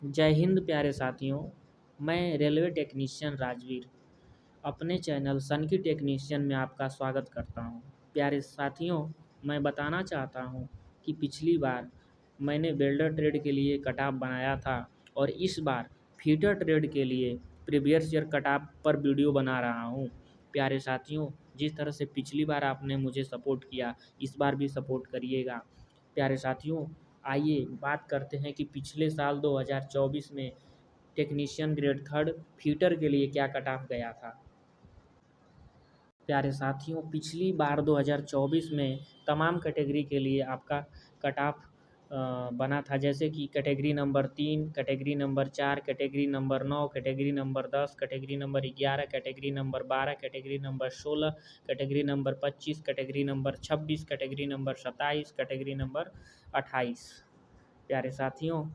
जय हिंद प्यारे साथियों। मैं रेलवे टेक्नीशियन राजवीर अपने चैनल सन की टेक्नीशियन में आपका स्वागत करता हूं। प्यारे साथियों, मैं बताना चाहता हूं कि पिछली बार मैंने वेल्डर ट्रेड के लिए कटऑफ बनाया था और इस बार फीटर ट्रेड के लिए प्रीवियस ईयर कटऑफ पर वीडियो बना रहा हूं। प्यारे साथियों, जिस तरह से पिछली बार आपने मुझे सपोर्ट किया, इस बार भी सपोर्ट करिएगा। प्यारे साथियों, आइए बात करते हैं कि पिछले साल 2024 में टेक्नीशियन ग्रेड थर्ड फीटर के लिए क्या कट ऑफ गया था। प्यारे साथियों, पिछली बार 2024 में तमाम कैटेगरी के लिए आपका कट ऑफ बना था, जैसे कि category number 3, category number 4, category number 9, category number 10, category number 11, category number 12, category number 16, category number 25, category number 26, category number 27, category number 28। प्यारे साथियों,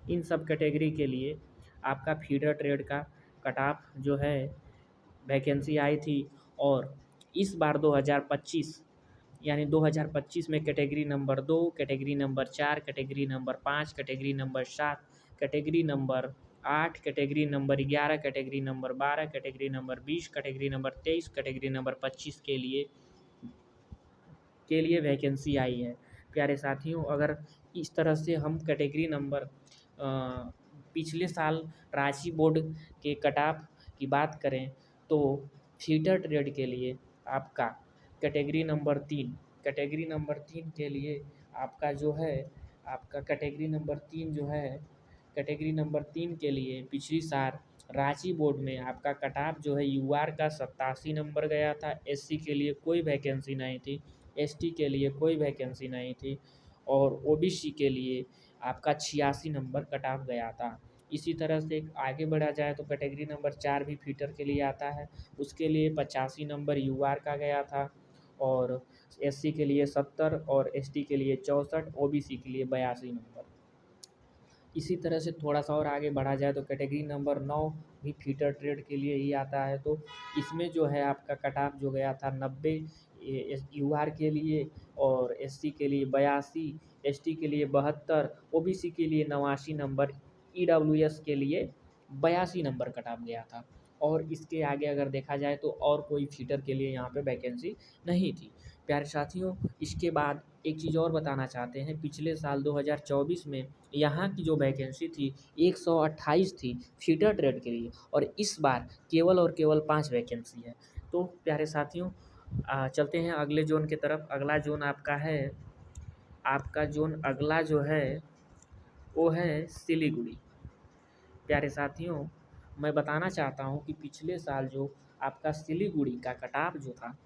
इन सब कैटेगरी के लिए आपका फीडर ट्रेड का कट ऑफ जो है वैकेंसी आई थी। और इस बार 2025 यानी 2025 में category number 2, category number 4, category number 5, category number 7, category number 8, category number 11, category number 12, category number 20, category number 23, category number 25 के लिए वैकेंसी आई है। प्यारे साथियों, अगर इस तरह से हम कैटेगरी नंबर पिछले साल रांची बोर्ड के कट ऑफ की बात करें तो फीटर ट्रेड के लिए आपका कैटेगरी नंबर 3 के लिए आपका जो है आपका कैटेगरी नंबर 3 के लिए पिछली साल रांची बोर्ड में आपका कट ऑफ जो है यूआर का 87 नंबर गया था। एससी के लिए कोई वैकेंसी नहीं थी, एसटी के लिए कोई वैकेंसी नहीं थी और ओबीसी के लिए आपका 86 नंबर कट ऑफ गया था। इसी तरह से आगे बढ़ा जाए तो कैटेगरी नंबर 4 भी फीटर के लिए आता है, उसके लिए 85 नंबर यूआर का गया था और एससी के लिए 70 और एसटी के लिए 64, ओबीसी के लिए 82 नंबर। इसी तरह से थोड़ा सा और आगे बढ़ा जाए तो कैटेगरी नंबर 9 भी फीटर ट्रेड के लिए ही आता है। तो इसमें जो है आपका कट ऑफ जो गया था 90 यूआर के लिए और एससी के लिए 82, एसटी के लिए 72, ओबीसी के लिए 89 नंबर, ईडब्ल्यूएस के लिए 82 नंबर कट ऑफ गया था। और इसके आगे अगर देखा जाए तो और कोई फीटर के लिए यहाँ पे वैकेंसी नहीं थी। प्यारे साथियों, इसके बाद एक चीज़ और बताना चाहते हैं, पिछले साल 2024 में यहाँ की जो वैकेंसी थी 128 थी फीटर ट्रेड के लिए और इस बार केवल और केवल 5 वैकेंसी है। तो प्यारे साथियों, चलते हैं अगले जोन की तरफ। अगला जोन आपका है, आपका जोन अगला जो है वो है सिलीगुड़ी। प्यारे साथियों, मैं बताना चाहता हूँ कि पिछले साल जो आपका सिलीगुड़ी का कट ऑफ जो था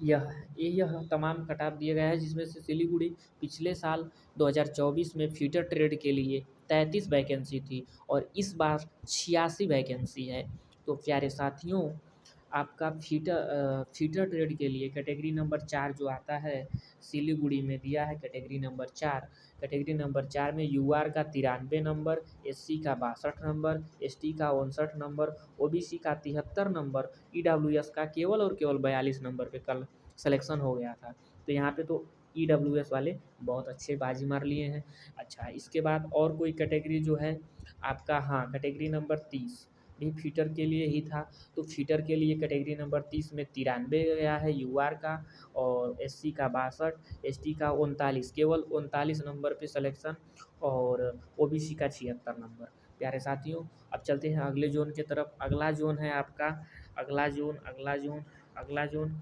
यह तमाम कट ऑफ दिया गया है, जिसमें से सिलीगुड़ी पिछले साल 2024 में फीटर ट्रेड के लिए 33 वैकेंसी थी और इस बार 86 वैकेंसी है। तो प्यारे साथियों, आपका फीटर ट्रेड के लिए कैटेगरी नंबर 4 जो आता है सिलीगुड़ी में दिया है। कैटेगरी नंबर 4 में यूआर का 93 नंबर, एससी का 62 नंबर, एसटी का 59 नंबर, ओबीसी का 73 नंबर, ईडब्ल्यूएस का केवल और केवल 42 नंबर पे कल सिलेक्शन हो गया था। तो यहाँ पे तो ईडब्ल्यूएस वाले बहुत अच्छे बाजी मार लिए हैं। अच्छा, इसके बाद और कोई कैटेगरी जो है आपका, हाँ, कैटेगरी नंबर 30 भी फीटर के लिए ही था। तो फीटर के लिए कैटेगरी नंबर 30 में 93 गया है यूआर का और एससी का 62, एसटी का 39, केवल 39 नंबर पे सिलेक्शन और ओबीसी का 76 नंबर। प्यारे साथियों, अब चलते हैं अगले जोन की तरफ। अगला जोन है आपका अगला जोन।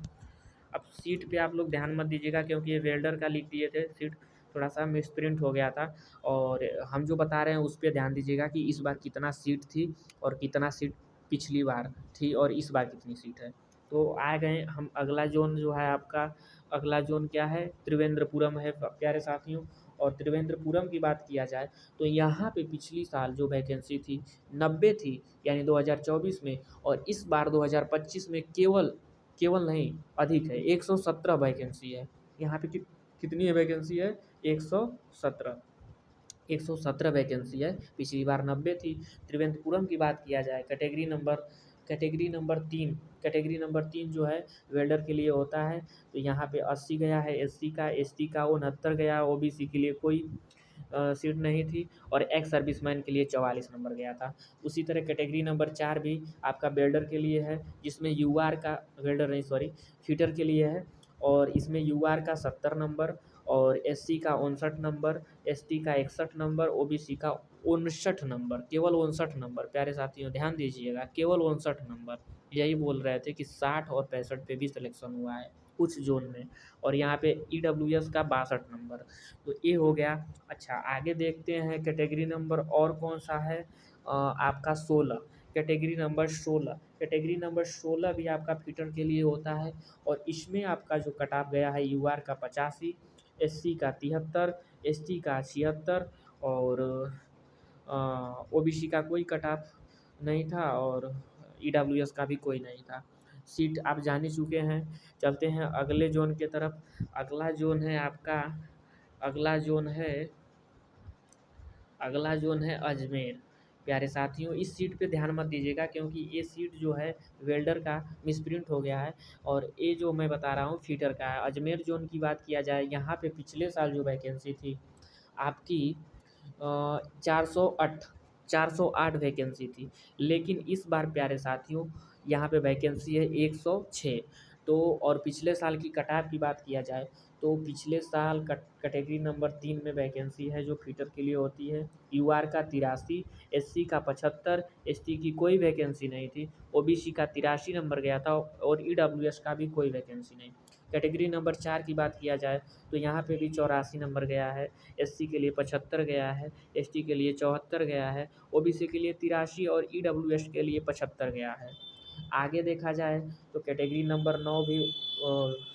अब सीट पे आप लोग ध्यान मत दीजिएगा क्योंकि ये वेल्डर का लिख दिए थे सीट, थोड़ा सा मिसप्रिंट हो गया था और हम जो बता रहे हैं उस पर ध्यान दीजिएगा कि इस बार कितना सीट थी और कितना सीट पिछली बार थी और इस बार कितनी सीट है। तो आ गए हम, अगला जोन जो है आपका, अगला जोन क्या है, त्रिवेंद्रपुरम है प्यारे साथियों। और त्रिवेंद्रपुरम की बात किया जाए तो यहाँ पे पिछली साल जो वैकेंसी थी 90 थी यानी 2024 में, और इस बार 2025 में केवल केवल नहीं, अधिक है, 117 वैकेंसी है। यहाँ पे कितनी वैकेंसी है, 117 117 वैकेंसी है। पिछली बार 90 थी। त्रिवेंद्रपुरम की बात किया जाए, कैटेगरी नंबर कैटेगरी नंबर 3 जो है वेल्डर के लिए होता है। तो यहाँ पे 80 गया है एससी का, एसटी का 69 गया, ओबीसी के लिए कोई सीट नहीं थी, और एक्स सर्विसमैन के लिए 44 नंबर गया था। उसी तरह कैटेगरी नंबर 4 भी आपका वेल्डर के लिए है, जिसमें यूआर का, वेल्डर नहीं सॉरी, फिटर के लिए है, और इसमें यूआर का 70 नंबर, और एससी का 59 नंबर, एसटी का 61 नंबर, ओबीसी का 59 नंबर, केवल 59 नंबर। प्यारे साथियों ध्यान दीजिएगा, केवल 59 नंबर। यही बोल रहे थे कि 60 और 65 पे भी सिलेक्शन हुआ है कुछ जोन में, और यहाँ पे ईडब्ल्यूएस का 62 नंबर। तो ये हो गया। अच्छा, आगे देखते हैं कैटेगरी नंबर और कौन सा है, आपका 16, कैटेगरी नंबर 16 भी आपका फिटर के लिए होता है, और इसमें आपका जो कट ऑफ गया है यूआर का 85, एससी का 73, एसटी का 76, और ओबीसी का कोई कट ऑफ नहीं था, और ईडब्ल्यूएस का भी कोई नहीं था। सीट आप जान ही चुके हैं। चलते हैं अगले जोन की तरफ। अगला जोन है आपका, अगला जोन है अगला जोन है अजमेर। प्यारे साथियों, इस सीट पे ध्यान मत दीजिएगा, क्योंकि ये सीट जो है वेल्डर का मिसप्रिंट हो गया है, और ये जो मैं बता रहा हूँ फीटर का है। अजमेर जोन की बात किया जाए, यहाँ पे पिछले साल जो वैकेंसी थी आपकी 408 वैकेंसी थी, लेकिन इस बार प्यारे साथियों यहाँ पे वैकेंसी है 106। तो और पिछले साल की कट ऑफ की बात किया जाए, तो पिछले साल कैटेगरी नंबर 3 में वैकेंसी है जो फिटर के लिए होती है, यूआर का 83, एससी का 75, एसटी की कोई वैकेंसी नहीं थी, ओबीसी का 83 नंबर गया था, और ईडब्ल्यूएस का भी कोई वैकेंसी नहीं। कैटेगरी नंबर 4 की बात किया जाए, तो यहाँ पे भी 84 नंबर गया है, एससी के लिए 75 गया है, एसटी के लिए 74 गया है, ओबीसी के लिए 83, और ईडब्ल्यूएस के लिए 75 गया है। आगे देखा जाए तो कैटेगरी नंबर 9 भी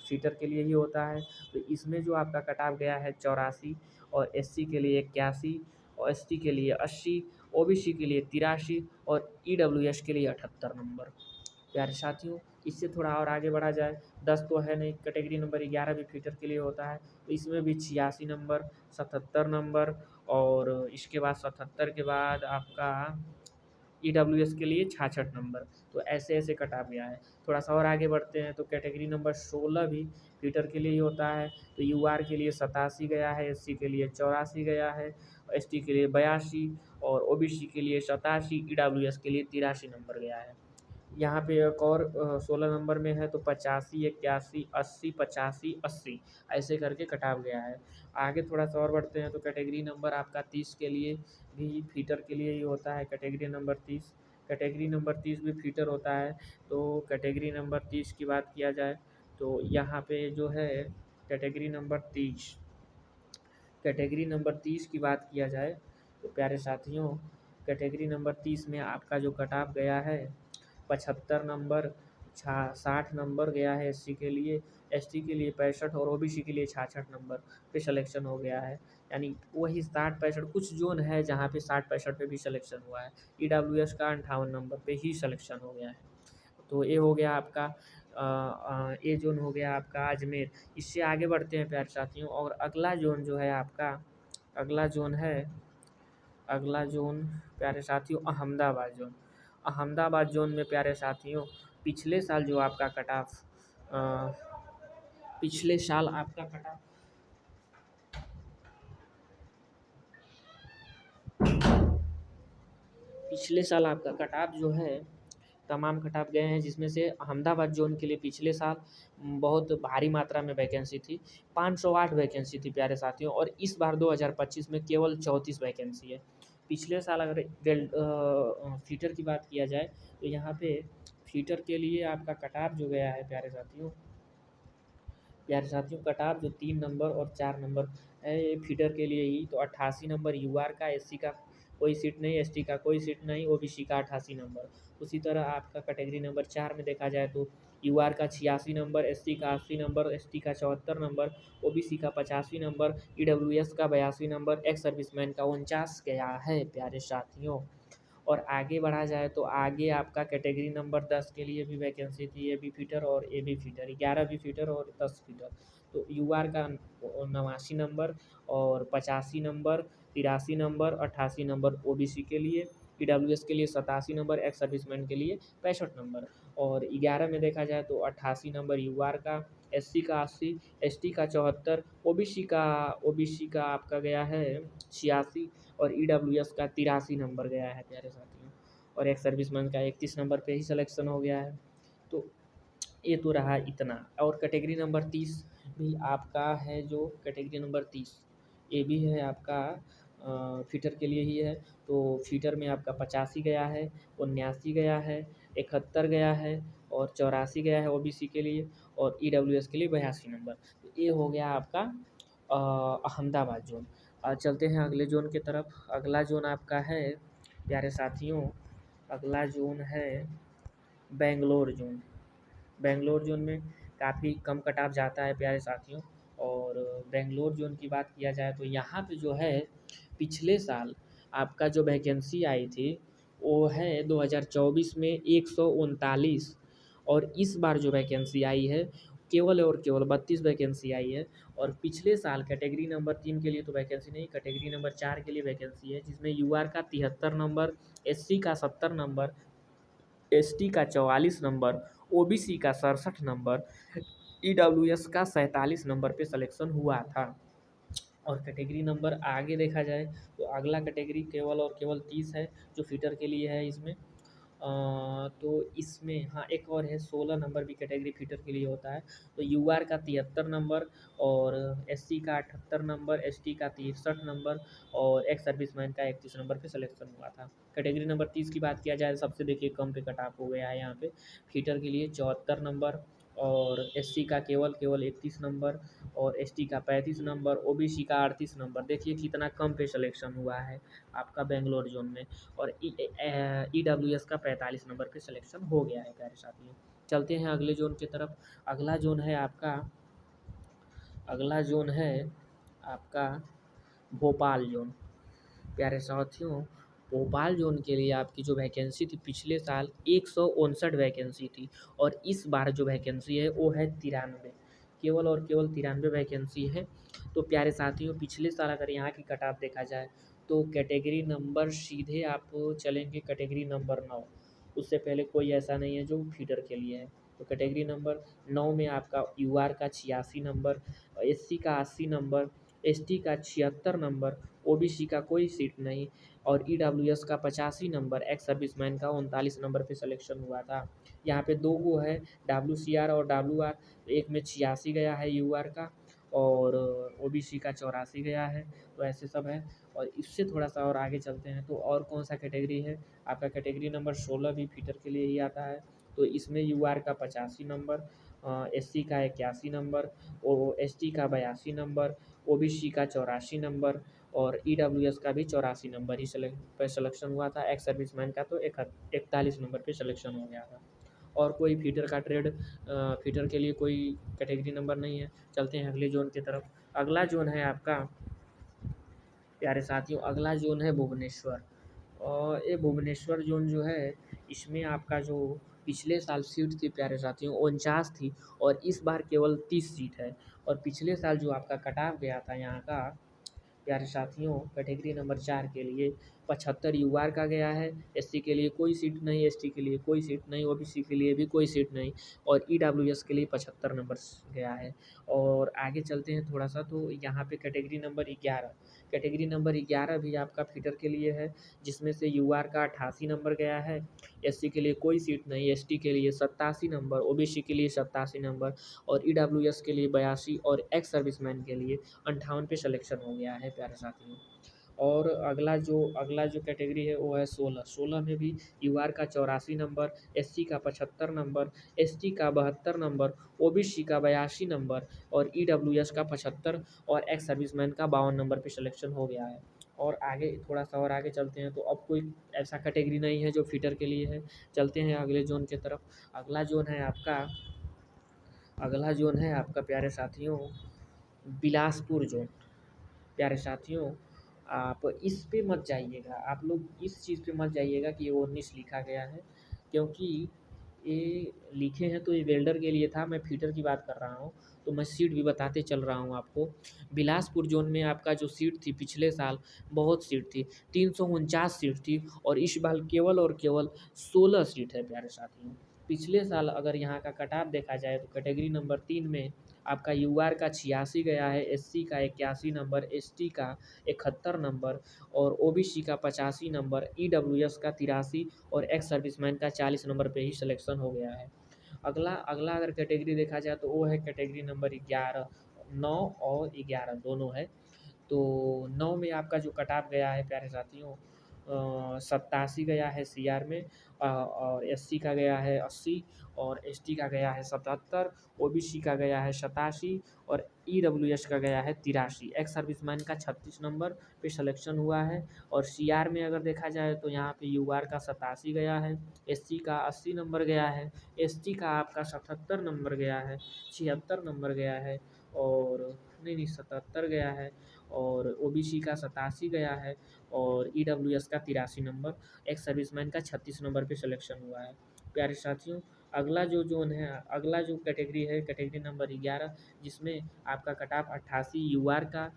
फिटर के लिए ही होता है। तो इसमें जो आपका कट ऑफ गया है 84, और एससी के लिए 81, और एसटी के लिए 80, ओबीसी के लिए 83, और ईडब्ल्यूएस के लिए 78 नंबर। प्यारे साथियों, इससे थोड़ा और आगे बढ़ा जाए, 10 तो है नहीं, कैटेगरी नंबर 11 भी फिटर के लिए होता है। तो इसमें भी 86 नंबर, 77 नंबर, और इसके बाद 77 के बाद आपका ईडब्ल्यूएस के लिए 66 नंबर। तो ऐसे ऐसे कट ऑफ गया है। थोड़ा सा और आगे बढ़ते हैं, तो कैटेगरी नंबर 16 भी फिटर के लिए ही होता है। तो यूआर के लिए 87 गया है, एससी के लिए 84 गया है, एसटी के लिए 82, और ओबीसी के लिए 87, ईडब्ल्यूएस के लिए 83 नंबर गया है। यहाँ पे एक और 16 नंबर में है, तो 85, 81, 80, 85, 80 ऐसे करके कट ऑफ गया है। आगे थोड़ा सा और बढ़ते हैं, तो कैटेगरी नंबर आपका 30 के लिए भी फिटर के लिए ही होता है। कैटेगरी नंबर 30 भी फिटर होता है। तो कैटेगरी नंबर 30 की बात किया जाए, तो यहाँ पे जो है कैटेगरी नंबर 30 कैटेगरी नंबर 30 की बात किया जाए, तो प्यारे साथियों कैटेगरी नंबर 30 में आपका जो कट ऑफ गया है 75 नंबर, 60 नंबर गया है एससी के लिए, एसटी के लिए 65, और ओबीसी के लिए 66 नंबर पे सिलेक्शन हो गया है। यानी वही 60-65 कुछ जोन है जहाँ पे 60-65 पे भी सिलेक्शन हुआ है। ईडब्ल्यूएस का 58 नंबर पे ही सिलेक्शन हो गया है। तो ये हो गया आपका ये जोन हो गया आपका अजमेर। इससे आगे बढ़ते हैं प्यारे साथियों, और अगला जोन जो है आपका, अगला जोन है अगला जोन प्यारे साथियों अहमदाबाद जोन। अहमदाबाद जोन में प्यारे साथियों पिछले साल जो आपका कट ऑफ पिछले साल आपका कट ऑफ पिछले साल आपका कट ऑफ जो है तमाम कट ऑफ गए हैं, जिसमें से अहमदाबाद जोन के लिए पिछले साल बहुत भारी मात्रा में वैकेंसी थी, 508 वैकेंसी थी प्यारे साथियों, और इस बार 2025 में केवल 34 वैकेंसी है। पिछले साल अगर फीटर की बात किया जाए, तो यहाँ पे फीटर के लिए आपका कट ऑफ जो गया है प्यारे साथियों कट ऑफ जो 3 नंबर और 4 नंबर है ये फीटर के लिए ही, तो 88 नंबर यूआर का, एससी का कोई सीट नहीं, एसटी का कोई सीट नहीं, ओबीसी का 88 नंबर। उसी तरह आपका कैटेगरी नंबर 4 में देखा जाए, तो यूआर का 86 नंबर, एससी का 80 नंबर, एसटी का 74 नंबर, ओबीसी का 85 नंबर, ईडब्ल्यूएस का 82 नंबर, एक्स सर्विसमैन का 49 गया है प्यारे साथियों। और आगे बढ़ा जाए, तो आगे आपका कैटेगरी नंबर 10 के लिए भी वैकेंसी थी, ए बी फीटर और A B fitter, 11 B fitter और 10 फीटर। तो यूआर का 89 नंबर, और 85 नंबर, 83 नंबर, 88 नंबर ओबीसी के लिए, ईडब्ल्यूएस के लिए 87 नंबर, एक्स सर्विसमैन के लिए 65 नंबर। और 11 में देखा जाए तो 88 नंबर यूआर का, एससी का 80, एसटी का 74, ओबीसी का आपका गया है 86 और ईडब्ल्यूएस का 83 नंबर गया है प्यारे साथियों। और एक्स सर्विसमैन का 31 नंबर पे ही सिलेक्शन हो गया है। तो ये तो रहा इतना। और कैटेगरी नंबर 30 भी आपका है, जो कैटेगरी नंबर 30 ये भी है आपका फीटर के लिए ही है। तो फीटर में आपका 85 गया है, 79 गया है, 71 गया है और 84 गया है ओबीसी के लिए, और ईडब्ल्यूएस के लिए 82 नंबर। तो ये हो गया आपका अहमदाबाद जोन। चलते हैं अगले जोन की तरफ। अगला जोन आपका है प्यारे साथियों, अगला जोन है बेंगलोर जोन। बेंगलोर जोन में काफ़ी कम कट ऑफ जाता है प्यारे साथियों। और बेंगलोर जोन की बात किया जाए तो यहाँ पे जो है पिछले साल आपका जो वैकेंसी आई थी वो है 2024 में 139, और इस बार जो वैकेंसी आई है केवल और केवल 32 वैकेंसी आई है। और पिछले साल कैटेगरी नंबर 3 के लिए तो वैकेंसी नहीं, कैटेगरी नंबर 4 के लिए वैकेंसी है, जिसमें यूआर का 73 नंबर, एससी का 70 नंबर, एसटी का 44 नंबर, ओबीसी का 67 नंबर, ईडब्ल्यूएस का 47 नंबर पे सिलेक्शन हुआ था। और कैटेगरी नंबर आगे देखा जाए तो अगला कैटेगरी केवल और केवल 30 है, जो फिटर के लिए है इसमें। तो इसमें हाँ एक और है, 16 नंबर भी कैटेगरी फिटर के लिए होता है। तो यूआर का 73 नंबर और एससी का 78 नंबर, एसटी का 63 नंबर और एक्स सर्विसमैन का 31 नंबर पे सिलेक्शन हुआ था। कैटेगरी नंबर 30 की बात किया जाए, सबसे देखिए कम पे कट ऑफ हो गया है यहाँ पे। फिटर के लिए 74 नंबर और एससी का केवल केवल 31 नंबर और एसटी का 35 नंबर, ओबीसी का 38 नंबर। देखिए कितना कम पे सिलेक्शन हुआ है आपका बेंगलोर जोन में। और ईडब्ल्यूएस का 45 नंबर पे सिलेक्शन हो गया है प्यारे साथियों। चलते हैं अगले जोन की तरफ। अगला जोन है आपका अगला जोन है आपका भोपाल जोन। प्यारे साथियों, भोपाल जोन के लिए आपकी जो वैकेंसी थी पिछले साल 159 वैकेंसी थी, और इस बार जो वैकेंसी है वो है 93, केवल और केवल 93 वैकेंसी है। तो प्यारे साथियों, पिछले साल अगर यहाँ की कट ऑफ देखा जाए तो कैटेगरी नंबर सीधे आप चलेंगे कैटेगरी नंबर 9। उससे पहले कोई ऐसा नहीं है जो फीडर के लिए है। तो कैटेगरी नंबर 9 में आपका यूआर का 86 नंबर, एससी का 80 नंबर, एसटी का 76 नंबर, ओबीसी का कोई सीट नहीं और ईडब्ल्यूएस का 85 नंबर, एक्स सर्विसमैन का 39 नंबर पे सिलेक्शन हुआ था। यहाँ पे दो गो है, डब्ल्यूसीआर और डब्ल्यूआर। एक में 86 गया है यूआर का और ओबीसी का 84 गया है। तो ऐसे सब है। और इससे थोड़ा सा और आगे चलते हैं तो और कौन सा कैटेगरी है आपका, कैटेगरी नंबर 16 भी फीटर के लिए ही आता है। तो इसमें यूआर का 85 नंबर, एससी का 81 नंबर, एसटी का 82 नंबर, ओबीसी का 84 नंबर और ईडब्ल्यूएस का भी 84 नंबर ही सिलेक्शन हुआ था। एक्स सर्विसमैन का तो 41 नंबर पे सिलेक्शन हो गया था। और कोई फीटर का ट्रेड फीटर के लिए कोई कैटेगरी नंबर नहीं है। चलते हैं अगले जोन की तरफ। अगला जोन है आपका प्यारे साथियों, अगला जोन है भुवनेश्वर। और ये भुवनेश्वर जोन जो है इसमें आपका जो पिछले साल सीट थी प्यारे साथियों 49 थी और इस बार केवल 30 सीट है। और पिछले साल जो आपका कट ऑफ गया था यहाँ का प्यारे साथियों कैटेगरी नंबर 4 के लिए 75 यूआर का गया है, एससी के लिए कोई सीट नहीं, एसटी के लिए कोई सीट नहीं, ओबीसी के लिए भी कोई सीट नहीं और ईडब्ल्यूएस के लिए 75 नंबर गया है। और आगे चलते हैं थोड़ा सा तो यहाँ पे कैटेगरी नंबर 11, कैटेगरी नंबर 11 भी आपका फिटर के लिए है, जिसमें से यूआर का 88 नंबर गया है, एससी के लिए कोई सीट नहीं, एसटी के लिए 87 नंबर, ओबीसी के लिए 87 नंबर और ईडब्ल्यूएस के लिए 82 और एक्स सर्विसमैन के लिए 58 पे सिलेक्शन हो गया है प्यारे साथियों। और अगला जो कैटेगरी है वो है 16 में भी यूआर का 84 नंबर, एससी का 75 नंबर, एसटी का 72 नंबर, ओबीसी का 82 नंबर और ईडब्ल्यूएस का 75 और एक्स सर्विसमैन का 52 नंबर पे सिलेक्शन हो गया है। और आगे थोड़ा सा और आगे चलते हैं तो अब कोई ऐसा कैटेगरी नहीं है जो फिटर के लिए है। चलते हैं अगले जोन की तरफ। अगला जोन है आपका अगला जोन है आपका प्यारे साथियों बिलासपुर जोन। प्यारे साथियों, आप इस पे मत जाइएगा, आप लोग इस चीज़ पे मत जाइएगा कि ये 19 लिखा गया है, क्योंकि ये लिखे हैं तो ये वेल्डर के लिए था, मैं फीटर की बात कर रहा हूँ। तो मैं सीट भी बताते चल रहा हूँ आपको। बिलासपुर जोन में आपका जो सीट थी पिछले साल बहुत सीट थी, 349 सीट थी और इस बार केवल और केवल 16 सीट है प्यारे साथियों। पिछले साल अगर यहाँ का कट ऑफ देखा जाए तो कैटेगरी नंबर 3 में आपका यूआर का 86 गया है, एससी का 81 नंबर, एसटी का 71 नंबर और ओबीसी का 85 नंबर, ईडब्ल्यूएस का 83 और एक्स सर्विसमैन का 40 नंबर पे ही सिलेक्शन हो गया है। अगला अगला अगर कैटेगरी देखा जाए तो वो है कैटेगरी नंबर 11, 9 और 11 दोनों है। तो 9 में आपका जो कट ऑफ गया है प्यारे साथियों 87 गया है सीआर में, और एससी का गया है 80 और एसटी का गया है 77, ओबीसी का गया है 87 और ईडब्ल्यूएस का गया है 83, एक्स सर्विसमैन का 36 नंबर पे सिलेक्शन हुआ है। और सीआर में अगर देखा जाए तो यहाँ पे यूआर का 87 गया है, एससी का 80 नंबर गया है, एसटी का आपका 77 नंबर गया है, 76 नंबर गया है और नहीं 77 गया है और ओबीसी का 87 गया है और ईडब्ल्यूएस का 83 नंबर, एक्स सर्विसमैन का 36 नंबर पे सिलेक्शन हुआ है। प्यारे साथियों, अगला जो जोन है, अगला जो कैटेगरी है कैटेगरी नंबर 11, जिसमें आपका कट ऑफ 88 यूआर का,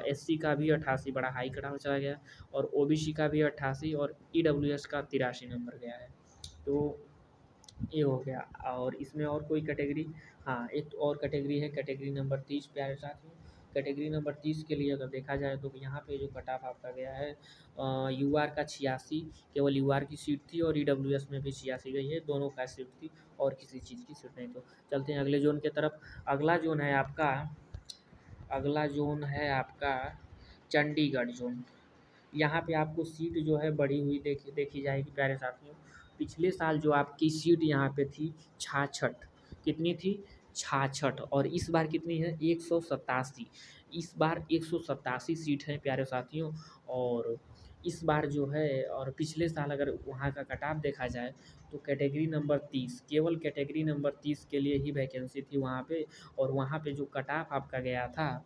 एससी का भी 88 बड़ा हाई कट ऑफ चला गया और ओबीसी का भी 88 और ईडब्ल्यूएस का 83 नंबर गया है। तो ये हो गया। और इसमें और कोई कैटेगरी, हाँ एक और कैटेगरी है कैटेगरी नंबर 30 प्यारे साथियों। कैटेगरी नंबर 30 के लिए अगर देखा जाए तो यहाँ पे जो कट ऑफ आपका गया है यूआर का 86, केवल यूआर की सीट थी और ईडब्ल्यूएस में भी 86 गई है, दोनों का सीट थी और किसी चीज़ की सीट नहीं। तो चलते हैं अगले जोन की तरफ। अगला जोन है आपका अगला जोन है आपका चंडीगढ़ जोन। यहाँ पे आपको सीट जो है बढ़ी हुई देखी जाएगी प्यारे साथियों। पिछले साल जो आपकी सीट यहाँ पे थी 66, कितनी थी 66 और इस बार कितनी है 187। इस बार 187 सीट है प्यारे साथियों। और इस बार जो है और पिछले साल अगर वहाँ का कट ऑफ देखा जाए तो कैटेगरी नंबर 30, केवल कैटेगरी नंबर 30 के लिए ही वैकेंसी थी वहाँ पे और वहाँ पे जो कट ऑफ आपका गया था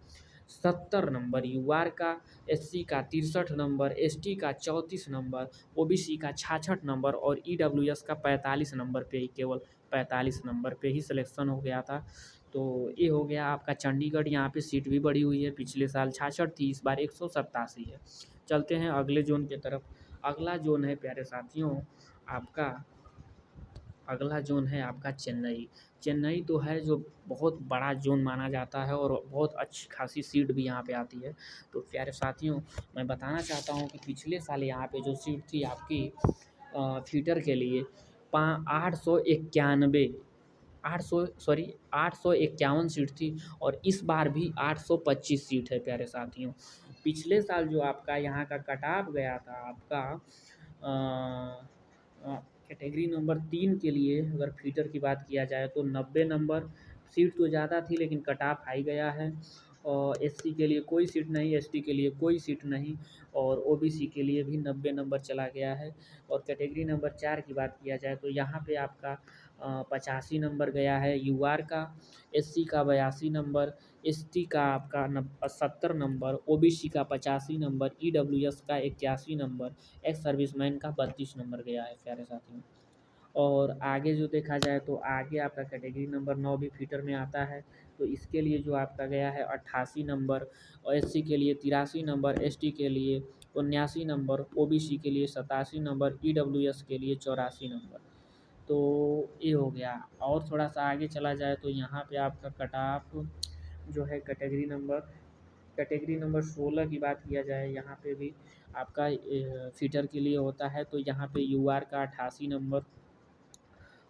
70 नंबर यूआर का, एससी का 63 नंबर, एसटी का 34 नंबर, ओबीसी का 66 नंबर और ईडब्ल्यूएस का 45 नंबर पे ही, केवल 45 नंबर पे ही सिलेक्शन हो गया था। तो ये हो गया आपका चंडीगढ़। यहाँ पे सीट भी बढ़ी हुई है, पिछले साल 66 थी, इस बार 187 है। चलते हैं अगले जोन की तरफ। अगला जोन है प्यारे साथियों आपका अगला जोन है आपका चेन्नई। चेन्नई तो है जो बहुत बड़ा जोन माना जाता है और बहुत अच्छी खासी सीट भी यहाँ पे आती है। तो प्यारे साथियों, मैं बताना चाहता हूँ कि पिछले साल यहाँ पे जो सीट थी आपकी फीटर के लिए 891 851 सीट थी और इस बार भी 825 सीट है प्यारे साथियों। पिछले साल जो आपका यहाँ का कट ऑफ गया था आपका कैटेगरी नंबर 3 के लिए अगर फीटर की बात किया जाए तो 90 नंबर, सीट तो ज़्यादा थी लेकिन कट ऑफ हाई गया है। और एससी के लिए कोई सीट नहीं, एसटी के लिए कोई सीट नहीं और ओबीसी के लिए भी 90 नंबर चला गया है। और कैटेगरी नंबर 4 की बात किया जाए तो यहाँ पे आपका 85 नंबर गया है यूआर का, एससी का 82 नंबर, एसटी का आपका 70 नंबर, ओबीसी का 85 नंबर, ईडब्ल्यूएस का 81 नंबर, एक्स सर्विसमैन का 32 नंबर गया है प्यारे साथियों। और आगे जो देखा जाए तो आगे आपका कैटेगरी नंबर 9 भी फीटर में आता है। तो इसके लिए जो आपका गया है 88 नंबर और एससी के लिए 83 नंबर, एसटी के लिए 79 नंबर, ओबीसी के लिए 87 नंबर, ईडब्ल्यूएस के लिए 84 नंबर। तो ये हो गया। और थोड़ा-सा आगे चला जाए तो यहाँ पे आपका कट ऑफ जो है कैटेगरी नंबर 16 की बात किया जाए, यहाँ पे भी आपका फीटर के लिए होता है। तो यहाँ पे यूआर का 88 नंबर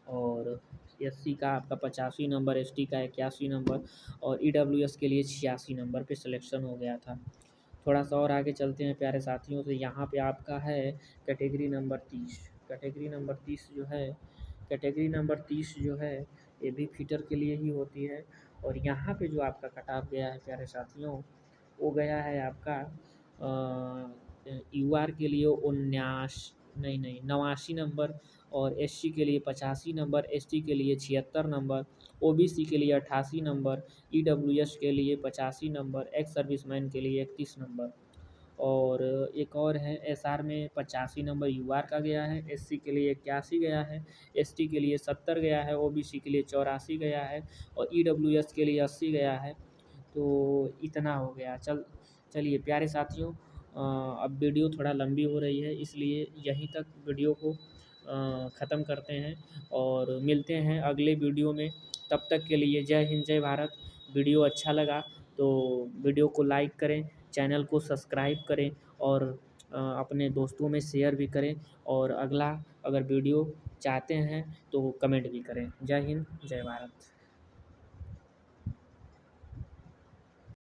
और एससी का आपका 85 नंबर, एसटी का 81 नंबर और ईडब्ल्यूएस के लिए 86 नंबर पे सिलेक्शन हो गया था। थोड़ा-सा और आगे चलते हैं प्यारे साथियों, तो यहाँ पे आपका है कैटेगरी नंबर 30। कैटेगरी नंबर 30 जो है कैटेगरी नंबर 30 जो है ये भी फीटर के लिए ही होती है। और यहाँ पे जो आपका कट ऑफ गया है प्यारे साथियों, वो गया है आपका यूआर के लिए 89 नंबर और एससी के लिए 85 नंबर, एसटी के लिए 76 नंबर, ओबीसी के लिए 88 नंबर, ईडब्ल्यूएस के लिए 85 नंबर, एक्स सर्विसमैन के लिए 31 नंबर। और एक और है एसआर में 85 नंबर यूआर का गया है, एससी के लिए 81 गया है, एसटी के लिए 70 गया है, ओबीसी के लिए 84 गया है और ईडब्ल्यूएस के लिए 80 गया है। तो इतना हो गया। चलिए प्यारे साथियों, अब वीडियो थोड़ा लंबी हो रही है, इसलिए यहीं तक वीडियो को ख़त्म करते हैं और मिलते हैं अगले वीडियो में। तब तक के लिए जय हिंद, जय भारत। वीडियो अच्छा लगा तो वीडियो को लाइक करें, चैनल को सब्सक्राइब करें और अपने दोस्तों में शेयर भी करें और अगला अगर वीडियो चाहते हैं तो कमेंट भी करें। जय हिंद, जय भारत।